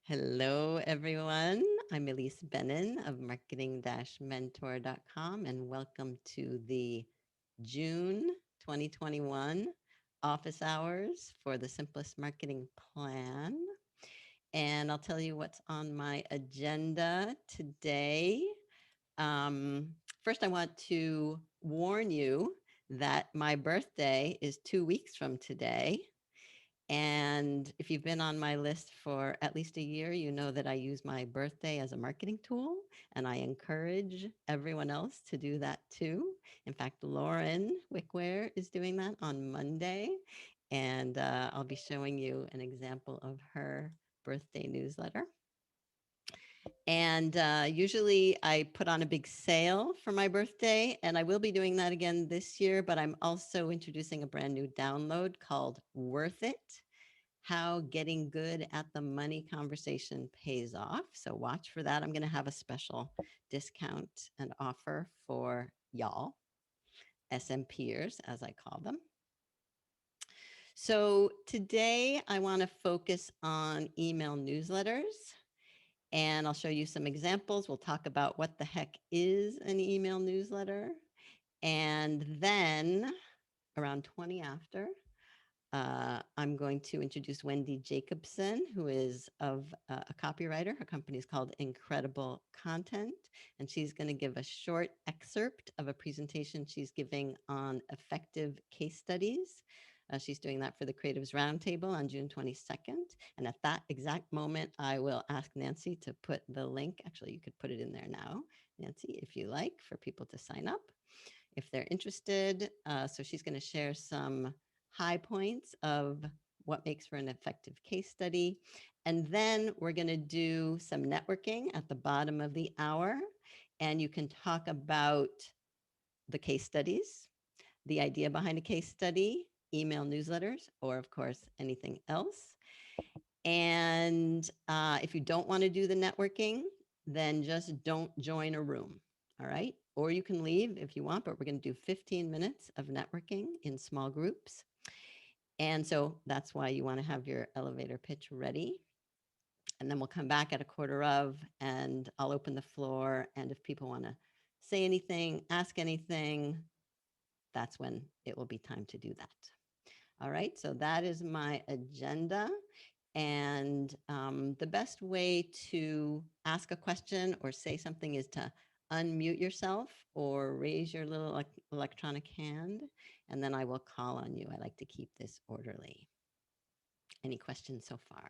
Hello, everyone. I'm Elise Bennin of marketing-mentor.com, and welcome to the June 2021 office hours for the Simplest Marketing Plan. And I'll tell you what's on my agenda today. First, I want to warn you that my birthday is 2 weeks from today. And if you've been on my list for at least a year, you know that I use my birthday as a marketing tool, and I encourage everyone else to do that too. In fact, Lauren Wickware is doing that on Monday, and I'll be showing you an example of her birthday newsletter. And usually I put on a big sale for my birthday, and I will be doing that again this year, but I'm also introducing a brand new download called Worth It: How Getting Good at the Money Conversation Pays Off. So watch for that. I'm going to have a special discount and offer for y'all, SMPers, as I call them. So today I want to focus on email newsletters, and I'll show you some examples. We'll talk about what the heck is an email newsletter. And then around 20 after, I'm going to introduce Wendy Jacobson, who is a copywriter. Her company is called Incredible Content, and she's going to give a short excerpt of a presentation she's giving on effective case studies. She's doing that for the Creatives Roundtable on June 22nd. And at that exact moment, I will ask Nancy to put the link. Actually, you could put it in there now, Nancy, if you like, for people to sign up if they're interested. So she's going to share some high points of what makes for an effective case study. And then we're going to do some networking at the bottom of the hour. And you can talk about the case studies, the idea behind a case study, email newsletters, or of course, anything else. And if you don't want to do the networking, then just don't join a room. All right. Or you can leave if you want, but we're going to do 15 minutes of networking in small groups. And so that's why you want to have your elevator pitch ready. And then we'll come back at a quarter of, and I'll open the floor. And if people want to say anything, ask anything, that's when it will be time to do that. All right. So that is my agenda. And the best way to ask a question or say something is to unmute yourself or raise your little electronic hand, and then I will call on you. I like to keep this orderly. Any questions so far?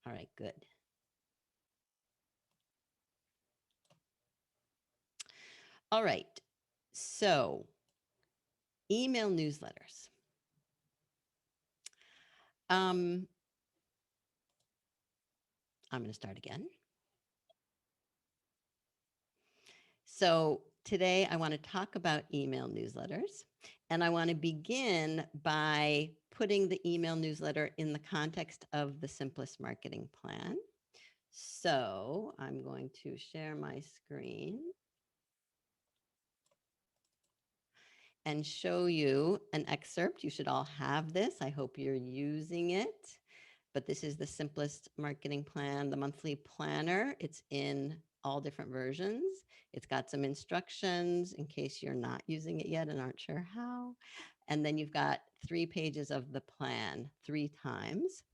All right, good. All right. So, email newsletters. I'm going to start again. So today I want to talk about email newsletters, and I want to begin by putting the email newsletter in the context of the Simplest Marketing Plan. So I'm going to share my screen and show you an excerpt. You should all have this. I hope you're using it. But this is the Simplest Marketing Plan, the monthly planner. It's in all different versions. It's got some instructions in case you're not using it yet and aren't sure how. And then you've got 3 pages of the plan 3 times.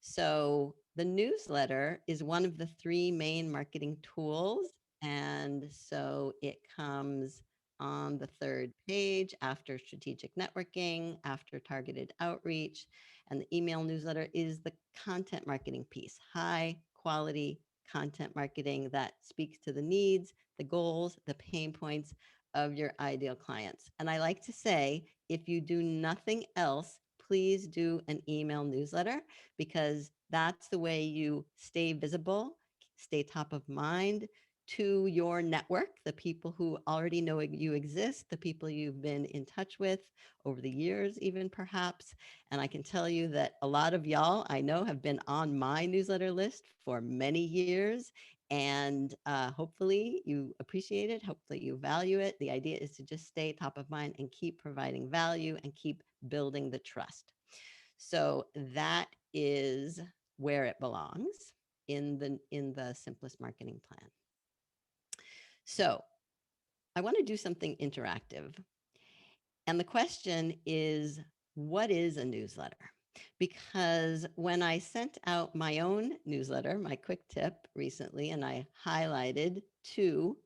So the newsletter is one of the 3 main marketing tools. And so it comes on the 3rd page after strategic networking, after targeted outreach. And the email newsletter is the content marketing piece, high quality content marketing that speaks to the needs, the goals, the pain points of your ideal clients. And I like to say, if you do nothing else, please do an email newsletter, because that's the way you stay visible, stay top of mind to your network, the people who already know you exist, the people you've been in touch with over the years, even perhaps. And I can tell you that a lot of y'all I know have been on my newsletter list for many years. And hopefully you appreciate it. Hopefully you value it. The idea is to just stay top of mind and keep providing value and keep building the trust. So that is where it belongs in the Simplest Marketing Plan. So I want to do something interactive. And the question is, what is a newsletter? Because when I sent out my own newsletter, my quick tip recently, and I highlighted 2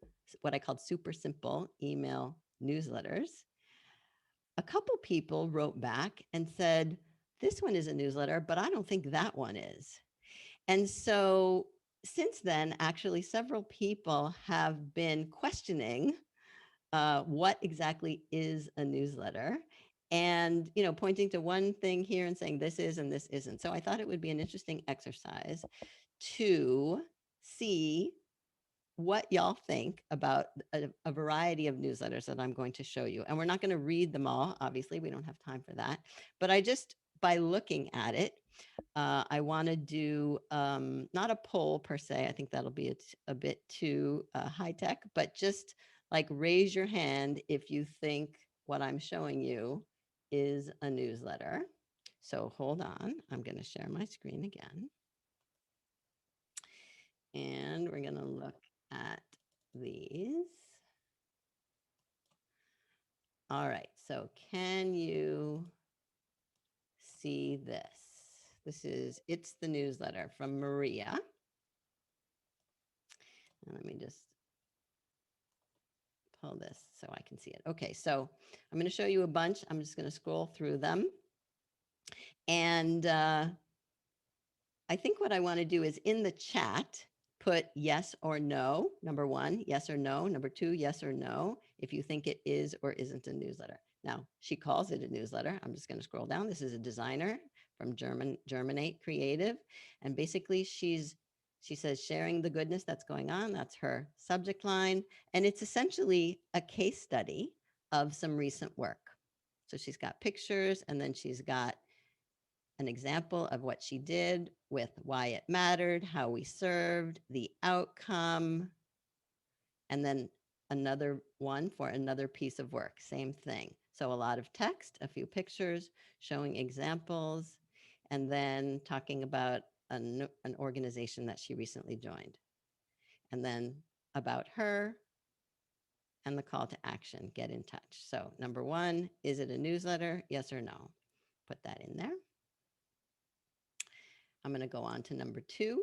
what I called super simple email newsletters, a couple people wrote back and said, this one is a newsletter, but I don't think that one is. And so since then, actually, several people have been questioning what exactly is a newsletter, and pointing to one thing here and saying this is and this isn't. So I thought it would be an interesting exercise to see what y'all think about a variety of newsletters that I'm going to show you. And we're not going to read them all. Obviously, we don't have time for that. But by looking at it, I want to do not a poll per se. I think that'll be a bit too high tech, but just like raise your hand if you think what I'm showing you is a newsletter. So hold on, I'm going to share my screen again. And we're going to look at these. All right, so can you see this? It's the newsletter from Maria. And let me just pull this so I can see it. Okay, so I'm going to show you a bunch. I'm just going to scroll through them. And I think what I want to do is in the chat, put yes or no. Number 1, yes or no. Number 2, yes or no, if you think it is or isn't a newsletter. Now, she calls it a newsletter. I'm just going to scroll down. This is a designer from Germinate Creative. And basically, she says sharing the goodness that's going on. That's her subject line. And it's essentially a case study of some recent work. So she's got pictures, and then she's got an example of what she did with why it mattered, how we served, the outcome, and then another one for another piece of work, same thing. So a lot of text, a few pictures showing examples, and then talking about an organization that she recently joined. And then about her and the call to action, get in touch. So number 1, is it a newsletter? Yes or no? Put that in there. I'm going to go on to number 2.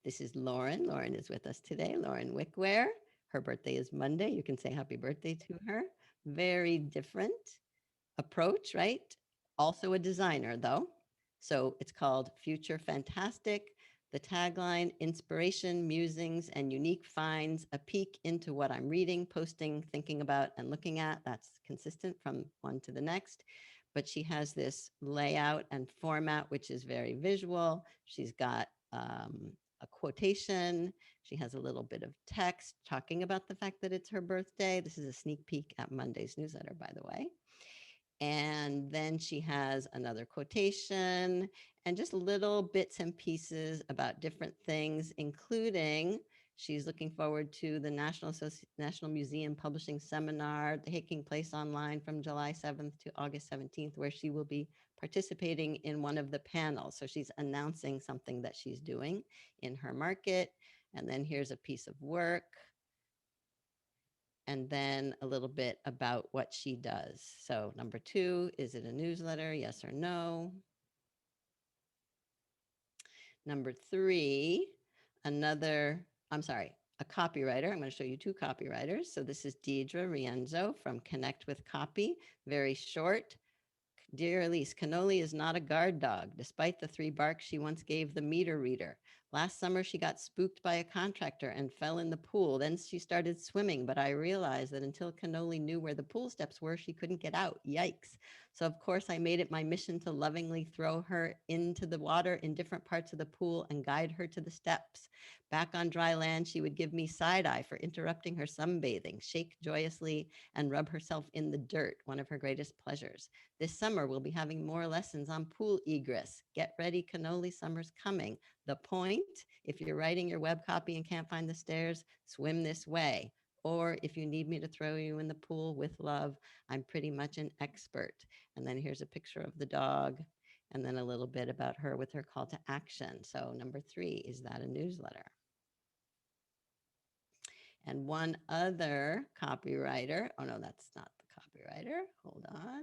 This is Lauren. Lauren is with us today. Lauren Wickware. Her birthday is Monday. You can say happy birthday to her. Very different approach, right? Also a designer, though. So it's called Future Fantastic. The tagline, inspiration, musings, and unique finds, a peek into what I'm reading, posting, thinking about, and looking at. That's consistent from one to the next. But she has this layout and format, which is very visual. She's got a quotation. She has a little bit of text talking about the fact that it's her birthday. This is a sneak peek at Monday's newsletter, by the way. And then she has another quotation and just little bits and pieces about different things, including she's looking forward to the National Museum Publishing Seminar taking place online from July 7th to August 17th, where she will be participating in one of the panels. So she's announcing something that she's doing in her market. And then here's a piece of work. And then a little bit about what she does. So number 2, is it a newsletter? Yes or no? Number 3, a copywriter. I'm going to show you 2 copywriters. So this is Deidre Rienzo from Connect with Copy. Very short. Dear Elise, Cannoli is not a guard dog, despite the 3 barks she once gave the meter reader. Last summer, she got spooked by a contractor and fell in the pool. Then she started swimming, but I realized that until Cannoli knew where the pool steps were, she couldn't get out. Yikes. So, of course, I made it my mission to lovingly throw her into the water in different parts of the pool and guide her to the steps. Back on dry land, she would give me side eye for interrupting her sunbathing, shake joyously, and rub herself in the dirt, one of her greatest pleasures. This summer, we'll be having more lessons on pool egress. Get ready, Cannoli, summer's coming. The point, if you're writing your web copy and can't find the stairs, swim this way. Or if you need me to throw you in the pool with love, I'm pretty much an expert. And then here's a picture of the dog. and then a little bit about her with her call to action. So number 3, is that a newsletter? And one other copywriter, oh no, that's not the copywriter. Hold on.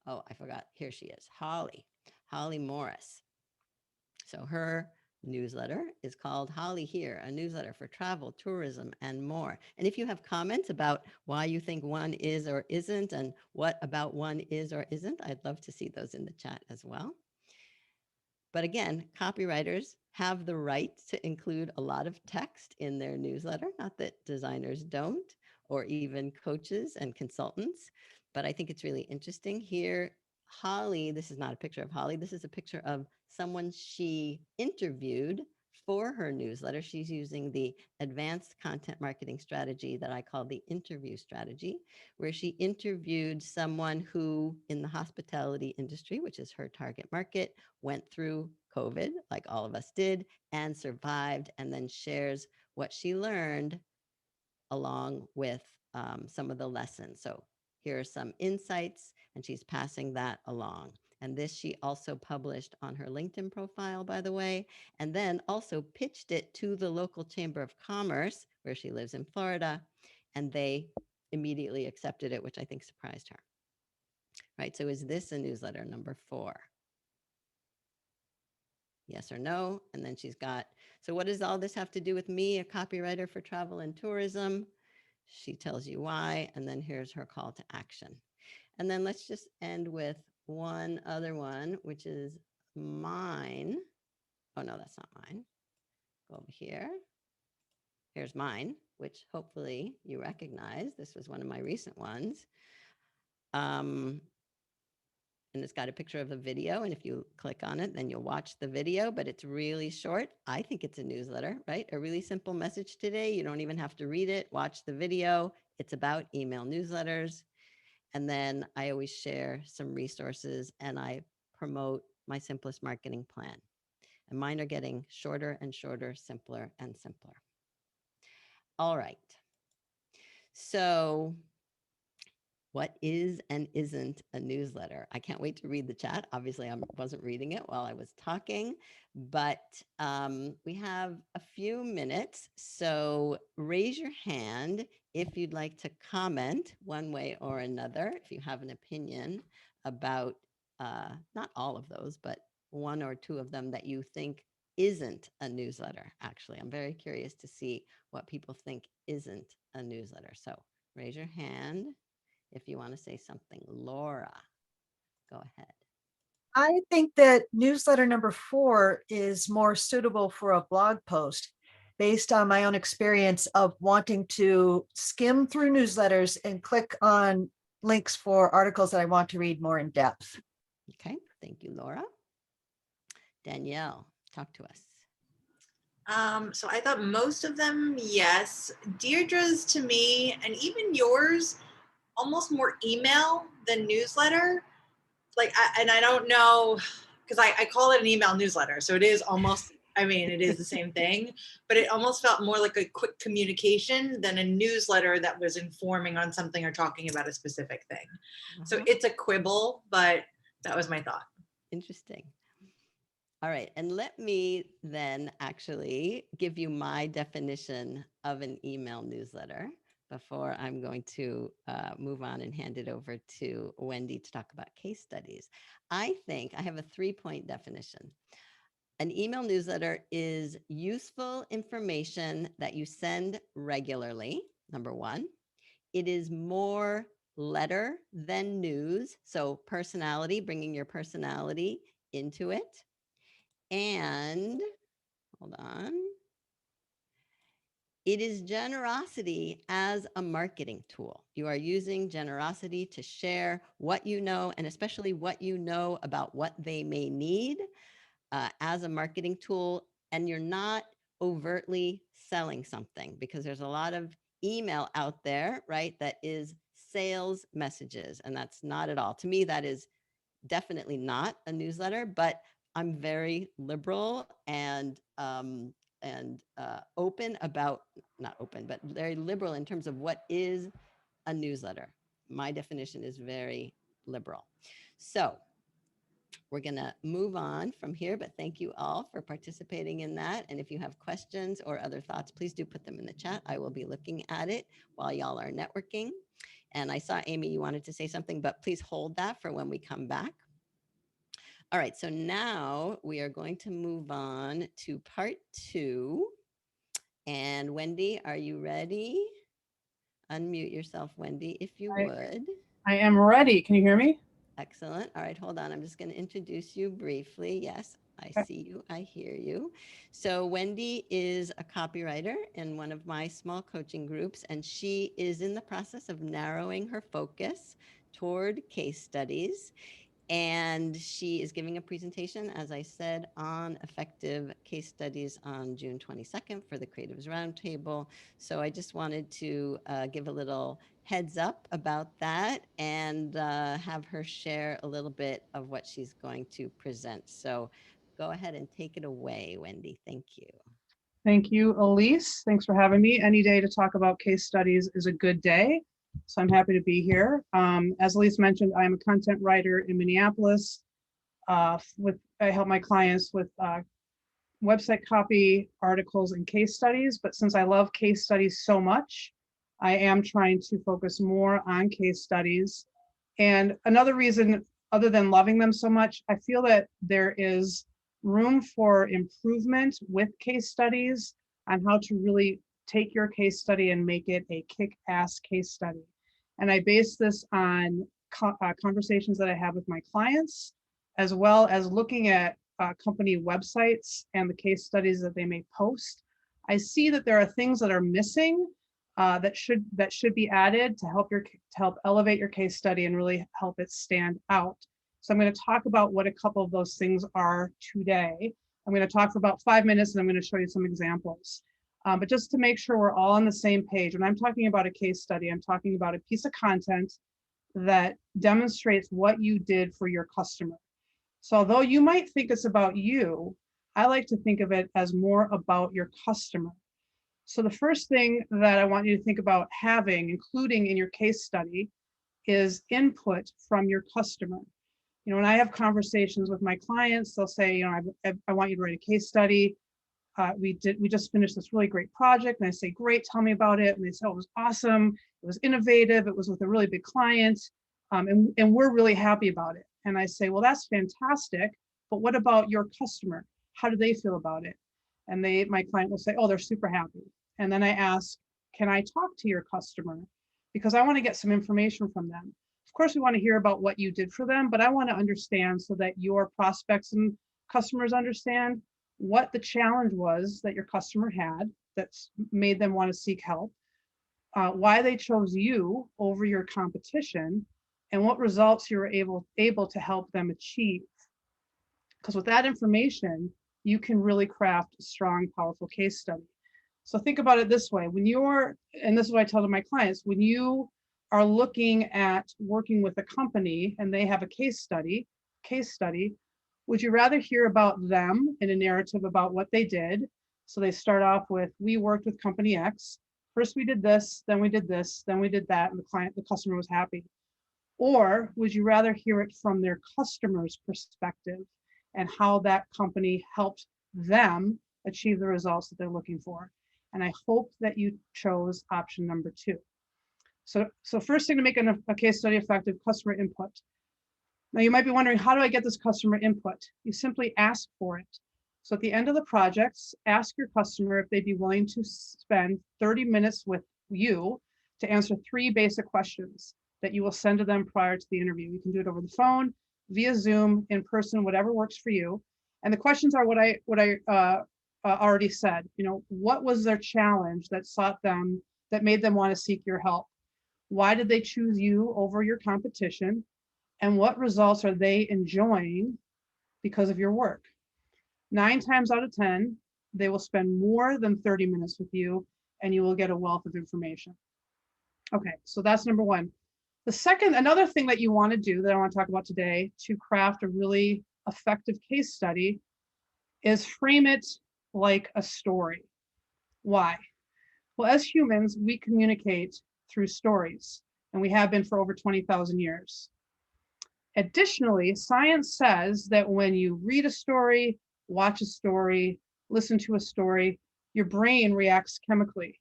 Oh, I forgot. Here she is, Holly Morris. So her newsletter is called Holly Here, a newsletter for travel, tourism, and more. And if you have comments about why you think one is or isn't, and what about one is or isn't, I'd love to see those in the chat as well. But again, copywriters have the right to include a lot of text in their newsletter, not that designers don't, or even coaches and consultants. But I think it's really interesting here. Holly, this is not a picture of Holly. This is a picture of someone she interviewed for her newsletter. She's using the advanced content marketing strategy that I call the interview strategy, where she interviewed someone who, in the hospitality industry, which is her target market, went through COVID, like all of us did, and survived, and then shares what she learned along with some of the lessons. So here are some insights, and she's passing that along. And this she also published on her LinkedIn profile, by the way, and then also pitched it to the local Chamber of Commerce, where she lives in Florida, and they immediately accepted it, which I think surprised her. Right, so is this a newsletter? Number 4. Yes or no? And then she's got, so what does all this have to do with me, a copywriter for travel and tourism? She tells you why, and then here's her call to action. And then let's just end with one other one, which is mine. Oh, no, that's not mine. Go over here. Here's mine, which hopefully you recognize. This was one of my recent ones. And it's got a picture of a video. And if you click on it, then you'll watch the video, but it's really short. I think it's a newsletter, right? A really simple message today. You don't even have to read it. Watch the video. It's about email newsletters. And then I always share some resources and I promote my simplest marketing plan. And mine are getting shorter and shorter, simpler and simpler. All right. So what is and isn't a newsletter? I can't wait to read the chat. Obviously, I wasn't reading it while I was talking, but we have a few minutes. So raise your hand if you'd like to comment one way or another, if you have an opinion about not all of those, but one or two of them that you think isn't a newsletter. Actually, I'm very curious to see what people think isn't a newsletter. So raise your hand if you want to say something. Laura, go ahead. I think that newsletter number 4 is more suitable for a blog post based on my own experience of wanting to skim through newsletters and click on links for articles that I want to read more in depth. Okay, thank you, Laura. Danielle, talk to us. So I thought most of them, yes. Deirdre's to me, and even yours, almost more email than newsletter. Like, and I don't know, because I call it an email newsletter. So it is almost, I mean, it is the same thing, but it almost felt more like a quick communication than a newsletter that was informing on something or talking about a specific thing. So it's a quibble, but that was my thought. Interesting. All right, and let me then actually give you my definition of an email newsletter before I'm going to move on and hand it over to Wendy to talk about case studies. I think I have a 3-point definition. An email newsletter is useful information that you send regularly, number 1. It is more letter than news, so personality, bringing your personality into it. And hold on. It is generosity as a marketing tool. You are using generosity to share what you know, and especially what you know about what they may need as a marketing tool. And you're not overtly selling something, because there's a lot of email out there, right, that is sales messages. And that's not at all. To me, that is definitely not a newsletter, but I'm very liberal and open about, not open, but very liberal in terms of what is a newsletter. My definition is very liberal. So We're going to move on from here, but thank you all for participating in that. And if you have questions or other thoughts, please do put them in the chat. I will be looking at it while y'all are networking. And I saw, Amy, you wanted to say something, but please hold that for when we come back. All right, so now we are going to move on to part 2. And Wendy, are you ready? Unmute yourself, Wendy, if you would. I am ready. Can you hear me? Excellent. All right, hold on. I'm just going to introduce you briefly. Yes, I see you. I hear you. So Wendy is a copywriter in one of my small coaching groups, and she is in the process of narrowing her focus toward case studies. And she is giving a presentation, as I said, on effective case studies on June 22nd for the Creatives Roundtable. So I just wanted to give a little heads up about that and have her share a little bit of what she's going to present. So go ahead and take it away, Wendy. Thank you. Thank you, Elise. Thanks for having me. Any day to talk about case studies is a good day. So I'm happy to be here. As Elise mentioned, I'm a content writer in Minneapolis. I help my clients with website copy, articles, and case studies. But since I love case studies so much, I am trying to focus more on case studies. And another reason, other than loving them so much, I feel that there is room for improvement with case studies on how to really take your case study and make it a kick-ass case study. And I base this on conversations that I have with my clients, as well as looking at company websites and the case studies that they may post. I see that there are things that are missing that should be added to help elevate your case study and really help it stand out. So I'm going to talk about what a couple of those things are today. I'm going to talk for about 5 minutes and I'm going to show you some examples. But just to make sure we're all on the same page, when I'm talking about a case study, I'm talking about a piece of content that demonstrates what you did for your customer. So although you might think it's about you, I like to think of it as more about your customer. So the first thing that I want you to think about having, including in your case study, is input from your customer. You know, when I have conversations with my clients, they'll say, you know, I want you to write a case study. We just finished this really great project. And I say, great, tell me about it. And they say, oh, it was awesome. It was innovative. It was with a really big client. And we're really happy about it. And I say, well, that's fantastic. But what about your customer? How do they feel about it? And my client will say, oh, they're super happy. And then I ask, can I talk to your customer? Because I want to get some information from them. Of course, we want to hear about what you did for them, but I want to understand so that your prospects and customers understand what the challenge was that your customer had that's made them want to seek help, why they chose you over your competition, and what results you were able to help them achieve. Because with that information, you can really craft a strong, powerful case study. So think about it this way, and this is what I tell to my clients, when you are looking at working with a company and they have a case study, would you rather hear about them in a narrative about what they did? So they start off with, we worked with company X. First we did this, then we did this, then we did that, and the customer was happy. Or would you rather hear it from their customer's perspective and how that company helped them achieve the results that they're looking for? And I hope that you chose option number 2. So first thing to make a case study effective, customer input. Now you might be wondering, how do I get this customer input? You simply ask for it. So at the end of the projects, ask your customer if they'd be willing to spend 30 minutes with you to answer 3 basic questions that you will send to them prior to the interview. You can do it over the phone, via Zoom, in person, whatever works for you. And the questions are what I already said. You know, what was their challenge that made them want to seek your help? Why did they choose you over your competition? And what results are they enjoying because of your work? 9 times out of 10, they will spend more than 30 minutes with you and you will get a wealth of information. Okay, so that's number 1. Another thing that you want to do that I want to talk about today to craft a really effective case study is frame it like a story. Why? Well, as humans, we communicate through stories, and we have been for over 20,000 years. Additionally, science says that when you read a story, watch a story, listen to a story, your brain reacts chemically.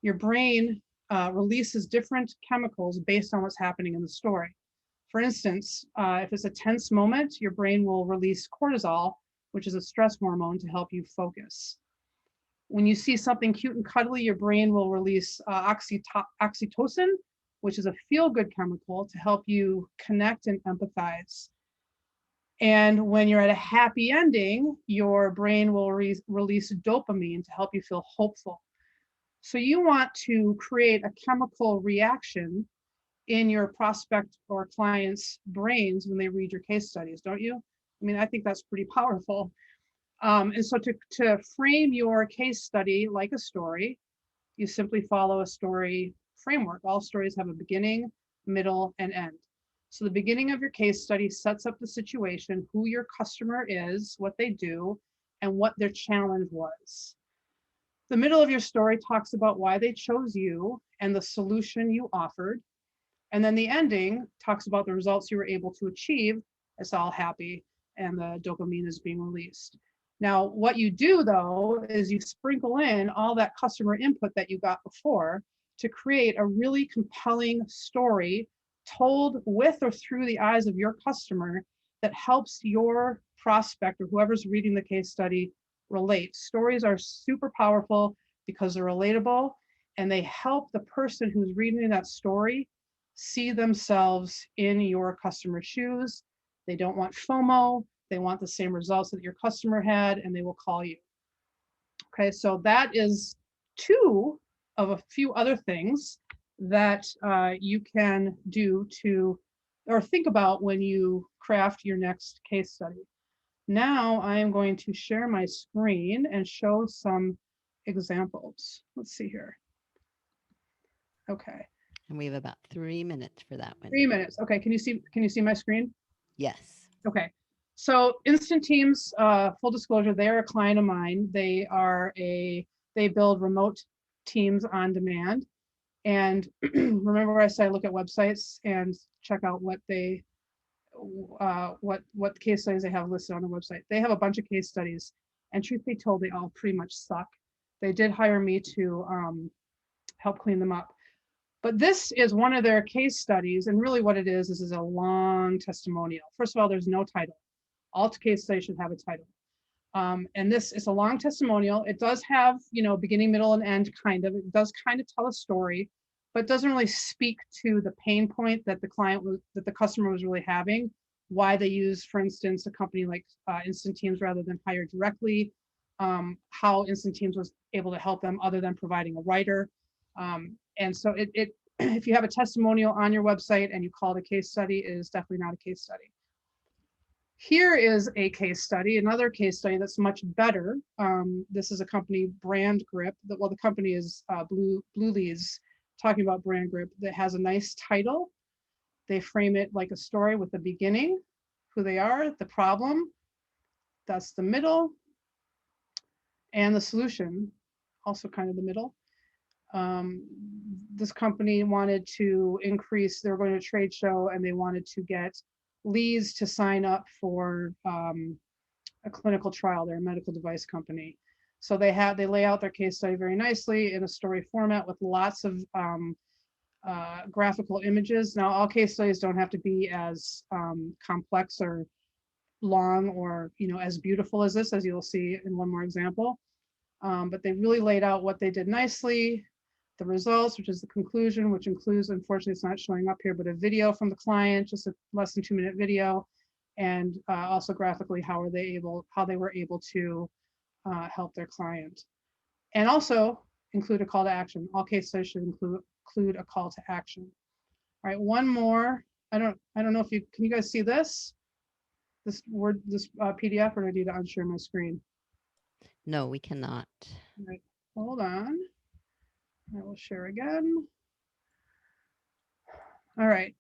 Your brain releases different chemicals based on what's happening in the story. For instance, if it's a tense moment, your brain will release cortisol, which is a stress hormone, to help you focus. When you see something cute and cuddly, your brain will release oxytocin, which is a feel-good chemical to help you connect and empathize. And when you're at a happy ending, your brain will release dopamine to help you feel hopeful. So you want to create a chemical reaction in your prospect or client's brains when they read your case studies, don't you? I mean, I think that's pretty powerful. And so to frame your case study like a story, you simply follow a story framework. All stories have a beginning, middle, and end. So the beginning of your case study sets up the situation, who your customer is, what they do, and what their challenge was. The middle of your story talks about why they chose you and the solution you offered. And then the ending talks about the results you were able to achieve. It's all happy and the dopamine is being released. Now, what you do though, is you sprinkle in all that customer input that you got before to create a really compelling story told with or through the eyes of your customer that helps your prospect or whoever's reading the case study relate. Stories are super powerful because they're relatable and they help the person who's reading that story see themselves in your customer's shoes. They don't want FOMO. They want the same results that your customer had, and they will call you. Okay, so that is two of a few other things that you can do to, or think about when you craft your next case study. Now I am going to share my screen and show some examples. Let's see here. Okay. And we have about 3 minutes for that one. 3 minutes. Okay, can you see my screen? Yes. Okay. So Instant Teams, full disclosure, they are a client of mine. They build remote teams on demand. And remember I said I look at websites and check out what case studies they have listed on the website. They have a bunch of case studies, and truth be told, they all pretty much suck. They did hire me to help clean them up. But this is one of their case studies, and really what it is a long testimonial. First of all, there's no title. All case studies should have a title. And this is a long testimonial. It does have, beginning, middle, and end, kind of. It does kind of tell a story, but doesn't really speak to the pain point that the customer was really having, why they use, for instance, a company like Instant Teams rather than hire directly, how Instant Teams was able to help them other than providing a writer. And so if you have a testimonial on your website and you call it a case study, it is definitely not a case study. Here is a case study, another case study that's much better. This is a company, Brand Grip. The company is Blue Leads, talking about Brand Grip, that has a nice title. They frame it like a story with the beginning, who they are, the problem, that's the middle, and the solution, also kind of the middle. This company wanted to increase, they were going to a trade show and they wanted to get leads to sign up for a clinical trial. They're a medical device company. So they lay out their case study very nicely in a story format with lots of graphical images. Now, all case studies don't have to be as complex or long or as beautiful as this, as you'll see in one more example. But they really laid out what they did nicely, the results, which is the conclusion, which includes, unfortunately, it's not showing up here, but a video from the client, just a less than 2-minute video, and also graphically how they were able to help their client, and also include a call to action. All case studies should include a call to action. All right, one more. I don't know if can you guys see this PDF, or do I need to unshare my screen? No, we cannot. All right, hold on. I will share again. All right.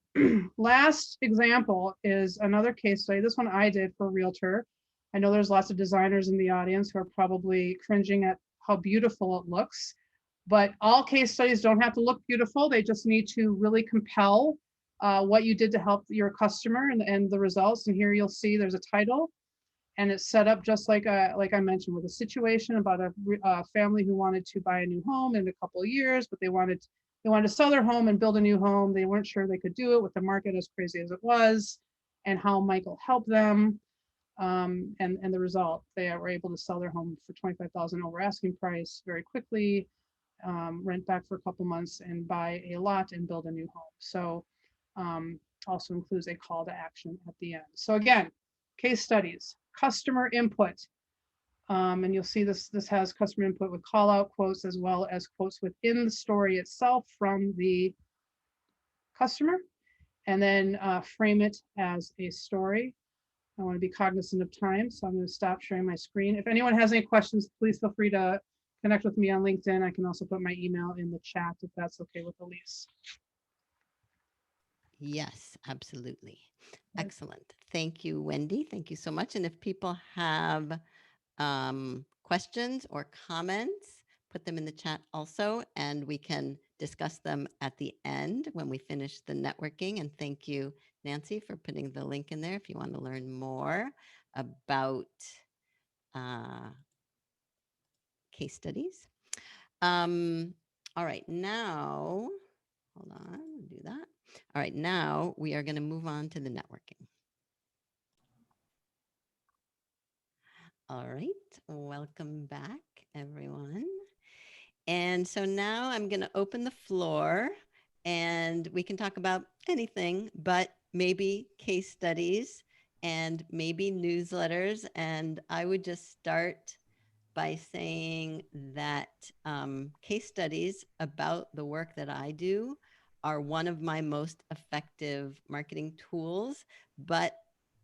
Last example is another case study. This one I did for a realtor. I know there's lots of designers in the audience who are probably cringing at how beautiful it looks, but all case studies don't have to look beautiful. They just need to really compel what you did to help your customer and the results. And here you'll see there's a title, and it's set up just like I mentioned, with a situation about a family who wanted to buy a new home in a couple of years, but they wanted to sell their home and build a new home. They weren't sure they could do it with the market as crazy as it was, and how Michael helped them. And the result, they were able to sell their home for $25,000 over asking price very quickly, rent back for a couple months, and buy a lot and build a new home. So also includes a call to action at the end. So again, case studies, customer input. And you'll see this has customer input with call out quotes, as well as quotes within the story itself from the customer, and then frame it as a story. I want to be cognizant of time, so I'm going to stop sharing my screen. If anyone has any questions, please feel free to connect with me on LinkedIn. I can also put my email in the chat if that's okay with Elise. Yes, absolutely. Excellent. Thank you, Wendy. Thank you so much. And if people have questions or comments, put them in the chat also, and we can discuss them at the end when we finish the networking. And thank you, Nancy, for putting the link in there if you want to learn more about case studies. All right, now, hold on, do that. All right, now we are going to move on to the networking. All right, welcome back, everyone. And so now I'm going to open the floor, and we can talk about anything, but maybe case studies and maybe newsletters. And I would just start by saying that case studies about the work that I do are one of my most effective marketing tools. But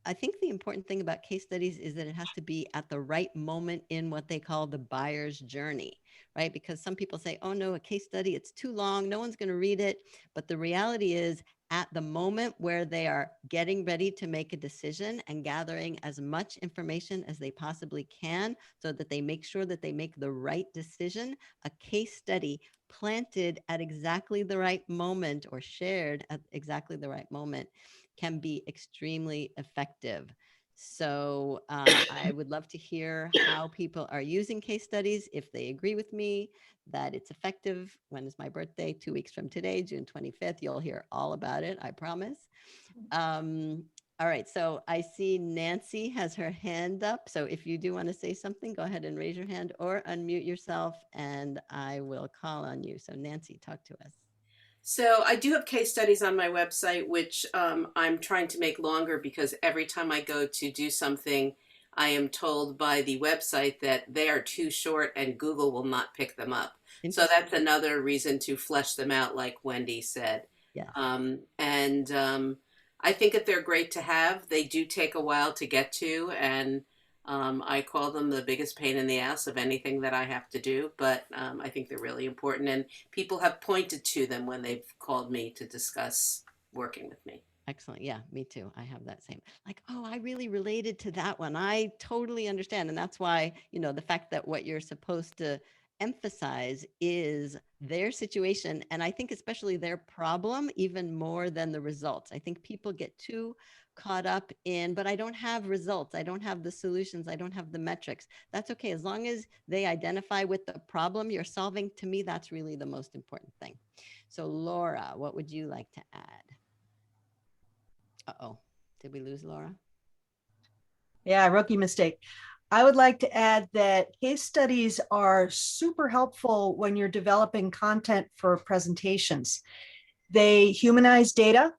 I think the important thing about case studies is that it has to be at the right moment in what they call the buyer's journey, right? Because some people say, oh no, a case study, it's too long, no one's going to read it. But the reality is, at the moment where they are getting ready to make a decision and gathering as much information as they possibly can so that they make sure that they make the right decision, a case study planted at exactly the right moment or shared at exactly the right moment can be extremely effective. So I would love to hear how people are using case studies. If they agree with me that it's effective. When is my birthday? 2 weeks from today, June 25th. You'll hear all about it, I promise. All right, so I see Nancy has her hand up. So if you do want to say something, go ahead and raise your hand or unmute yourself, and I will call on you. So Nancy, talk to us. So I do have case studies on my website, which I'm trying to make longer because every time I go to do something, I am told by the website that they are too short and Google will not pick them up. So that's another reason to flesh them out, like Wendy said. Yes. I think that they're great to have. They do take a while to get to, and I call them the biggest pain in the ass of anything that I have to do, but I think they're really important, and people have pointed to them when they've called me to discuss working with me. Excellent. Yeah, me too. I have that same, like, oh, I really related to that one. I totally understand. And that's why, you know, the fact that what you're supposed to emphasize is their situation. And I think especially their problem, even more than the results. I think people get too caught up in, but I don't have results. I don't have the solutions. I don't have the metrics. That's okay. As long as they identify with the problem you're solving, to me, that's really the most important thing. So Laura, what would you like to add? Uh-oh, did we lose Laura? Yeah, rookie mistake. I would like to add that case studies are super helpful when you're developing content for presentations. They humanize data.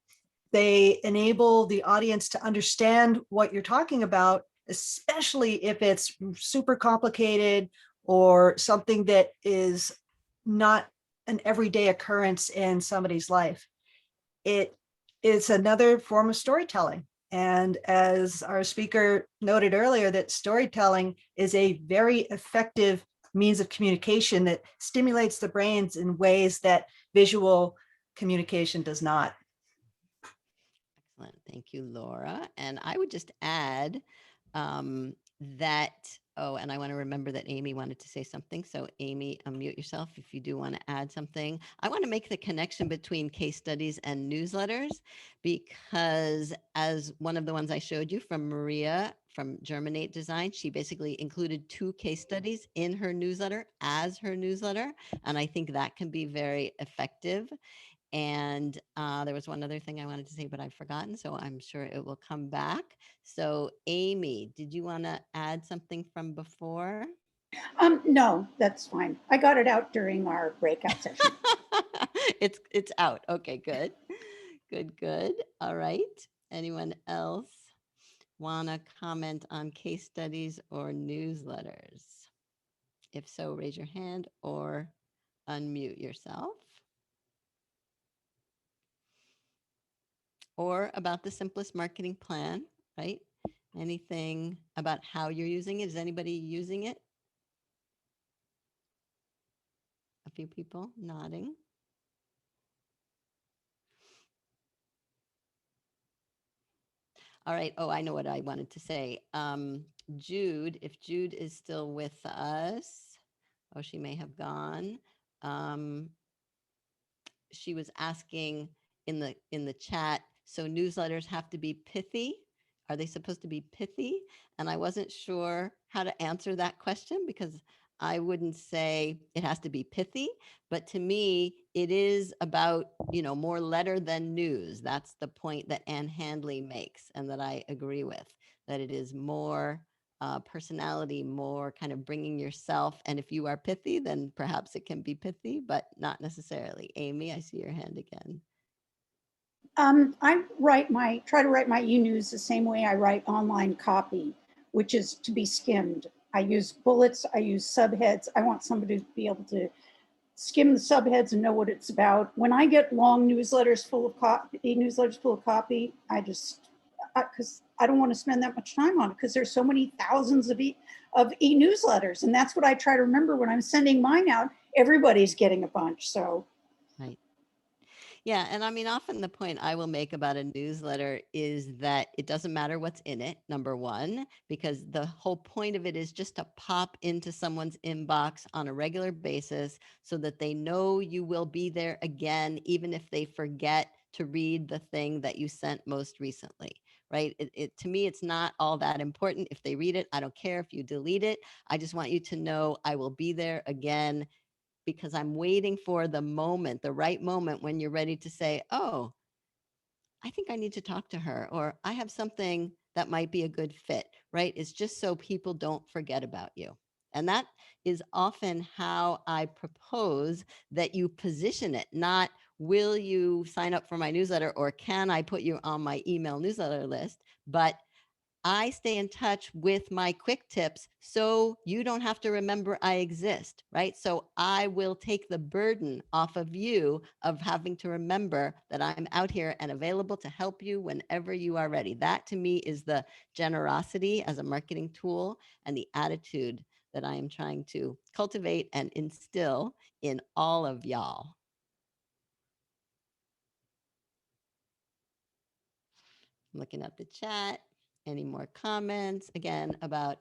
They enable the audience to understand what you're talking about, especially if it's super complicated or something that is not an everyday occurrence in somebody's life. It is another form of storytelling. And as our speaker noted earlier, that storytelling is a very effective means of communication that stimulates the brains in ways that visual communication does not. Excellent. Thank you, Laura. And I would just add that, oh, and I want to remember that Amy wanted to say something. So Amy, unmute yourself if you do want to add something. I want to make the connection between case studies and newsletters, because as one of the ones I showed you from Maria from Germinate Design, she basically included 2 case studies in her newsletter as her newsletter. And I think that can be very effective. And there was one other thing I wanted to say, but I've forgotten. So I'm sure it will come back. So Amy, did you want to add something from before? No, that's fine. I got it out during our breakout session. It's out. Okay, good. Good. All right. Anyone else want to comment on case studies or newsletters? If so, raise your hand or unmute yourself. Or about the simplest marketing plan, right? Anything about how you're using it? Is anybody using it? A few people nodding. All right. Oh, I know what I wanted to say. Jude, if Jude is still with us, oh, she may have gone. She was asking in the chat, so newsletters have to be pithy? Are they supposed to be pithy? And I wasn't sure how to answer that question, because I wouldn't say it has to be pithy, but to me, it is about, more letter than news. That's the point that Ann Handley makes, and that I agree with, that it is more personality, more kind of bringing yourself. And if you are pithy, then perhaps it can be pithy, but not necessarily. Amy, I see your hand again. I try to write my e-news the same way I write online copy, which is to be skimmed. I use bullets, I use subheads. I want somebody to be able to skim the subheads and know what it's about. When I get long newsletters full of copy, e-newsletters full of copy, because I don't want to spend that much time on it, because there's so many thousands of e-newsletters. And that's what I try to remember when I'm sending mine out. Everybody's getting a bunch. So Right. Yeah, and I mean, often the point I will make about a newsletter is that it doesn't matter what's in it, number one, because the whole point of it is just to pop into someone's inbox on a regular basis so that they know you will be there again, even if they forget to read the thing that you sent most recently, right? To me, it's not all that important. If they read it, I don't care if you delete it. I just want you to know I will be there again, because I'm waiting for the moment, the right moment when you're ready to say, oh, I think I need to talk to her, or I have something that might be a good fit, right? It's just so people don't forget about you. And that is often how I propose that you position it, not will you sign up for my newsletter, or can I put you on my email newsletter list, but I stay in touch with my quick tips so you don't have to remember I exist, right? So I will take the burden off of you of having to remember that I'm out here and available to help you whenever you are ready. That to me is the generosity as a marketing tool and the attitude that I am trying to cultivate and instill in all of y'all. I'm looking at the chat. Any more comments again about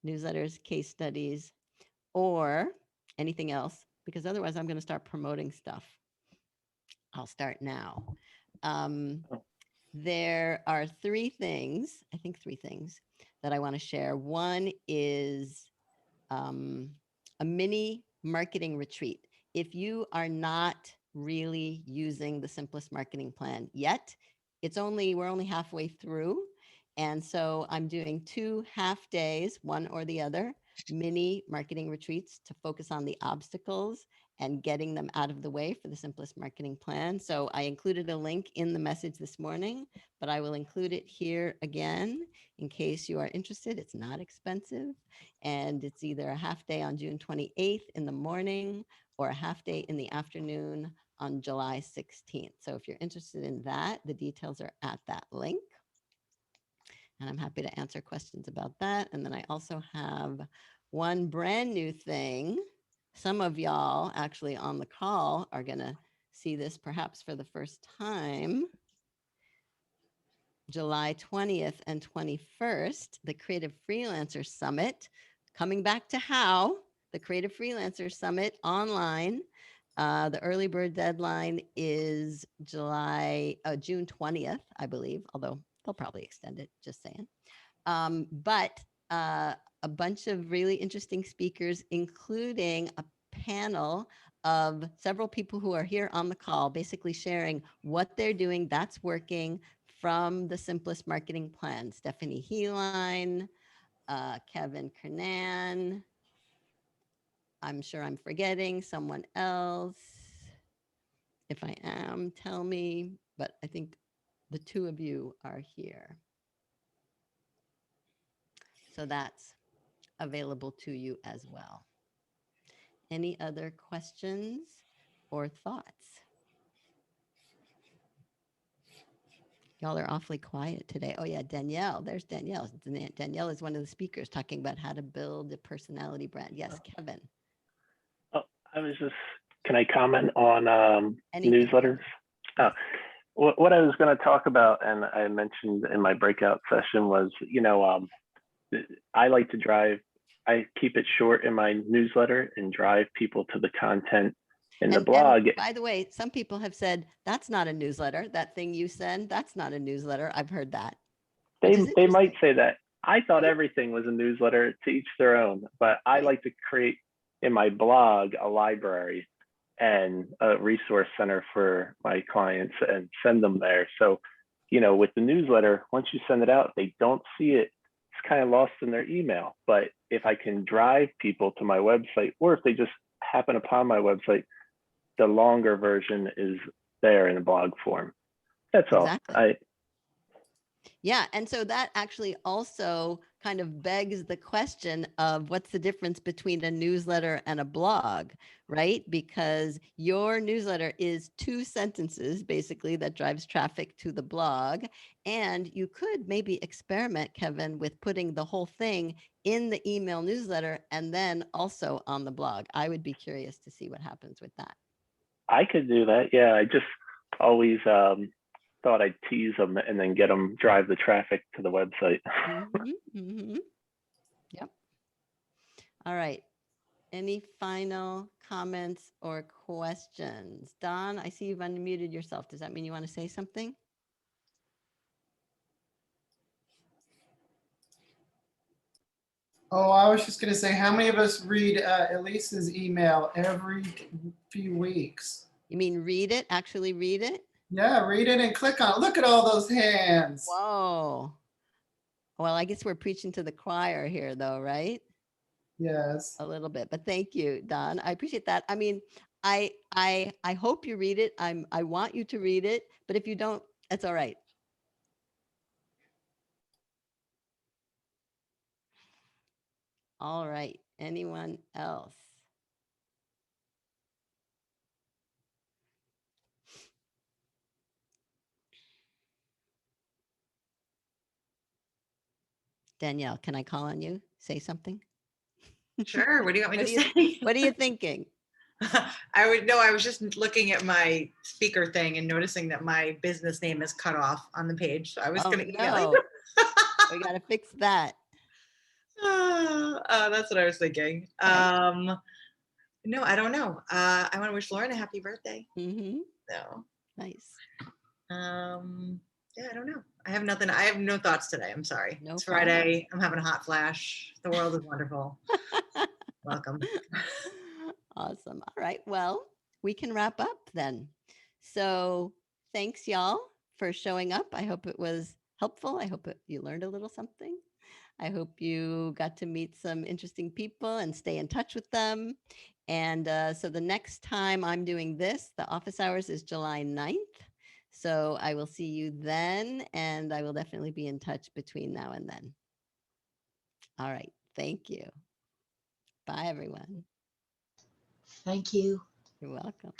newsletters, case studies, or anything else? Because otherwise I'm going to start promoting stuff. I'll start now. There are three things that I want to share. One is a mini marketing retreat. If you are not really using the simplest marketing plan yet, we're only halfway through. And so I'm doing 2 half days, one or the other, mini marketing retreats to focus on the obstacles and getting them out of the way for the simplest marketing plan. So I included a link in the message this morning, but I will include it here again in case you are interested. It's not expensive, and it's either a half day on June 28th in the morning or a half day in the afternoon on July 16th. So if you're interested in that, the details are at that link. And I'm happy to answer questions about that. And then I also have one brand new thing. Some of y'all actually on the call are going to see this perhaps for the first time. July 20th and 21st, the Creative Freelancer Summit, coming back to how the Creative Freelancer Summit online. The early bird deadline is June 20th, I believe, although they'll probably extend it, just saying. But a bunch of really interesting speakers, including a panel of several people who are here on the call, basically sharing what they're doing that's working from the Simplest Marketing Plan. Stephanie Heeline, Kevin Kernan. I'm sure I'm forgetting someone else. If I am, tell me, but I think the two of you are here. So that's available to you as well. Any other questions or thoughts? Y'all are awfully quiet today. Oh yeah, Danielle, there's Danielle. Danielle is one of the speakers talking about how to build a personality brand. Yes, Kevin. Oh, can I comment on Anything. newsletters? Oh, what I was going to talk about, and I mentioned in my breakout session, was, I like to I keep it short in my newsletter and drive people to the content in the blog. And by the way, some people have said, that's not a newsletter. That thing you send, that's not a newsletter. I've heard that. They might say that. I thought everything was a newsletter, to each their own, but I like to create in my blog a library and a resource center for my clients and send them there. So, with the newsletter, once you send it out, they don't see it. It's kind of lost in their email. But if I can drive people to my website, or if they just happen upon my website, the longer version is there in a blog form. That's exactly. all. Yeah. And so that actually also kind of begs the question of what's the difference between a newsletter and a blog, right? Because your newsletter is 2 sentences, basically, that drives traffic to the blog. And you could maybe experiment, Kevin, with putting the whole thing in the email newsletter and then also on the blog. I would be curious to see what happens with that. I could do that. Yeah. I just always thought I'd tease them and then get them drive the traffic to the website. Yep. All right. Any final comments or questions? Don, I see you've unmuted yourself. Does that mean you want to say something? Oh, I was just going to say, how many of us read Elise's email every few weeks? You mean read it? Actually read it? Yeah, read it and click on it. Look at all those hands. Whoa. Well, I guess we're preaching to the choir here, though, right? Yes. A little bit, but thank you, Don. I appreciate that. I mean, I hope you read it. I want you to read it, but if you don't, that's all right. All right. Anyone else? Danielle, can I call on you? Say something? Sure. What do you want me to say? What are you thinking? I was just looking at my speaker thing and noticing that my business name is cut off on the page. So I was going to email you. We got to fix that. That's what I was thinking. No, I don't know. I want to wish Lauren a happy birthday. So nice. Yeah, I don't know. I have nothing. I have no thoughts today. I'm sorry. No it's problem. Friday. I'm having a hot flash. The world is wonderful. Welcome. Awesome. All right. Well, we can wrap up then. So thanks, y'all, for showing up. I hope it was helpful. I hope you learned a little something. I hope you got to meet some interesting people and stay in touch with them. And so the next time I'm doing this, the office hours is July 9th. So I will see you then, and I will definitely be in touch between now and then. All right. Thank you. Bye, everyone. Thank you. You're welcome.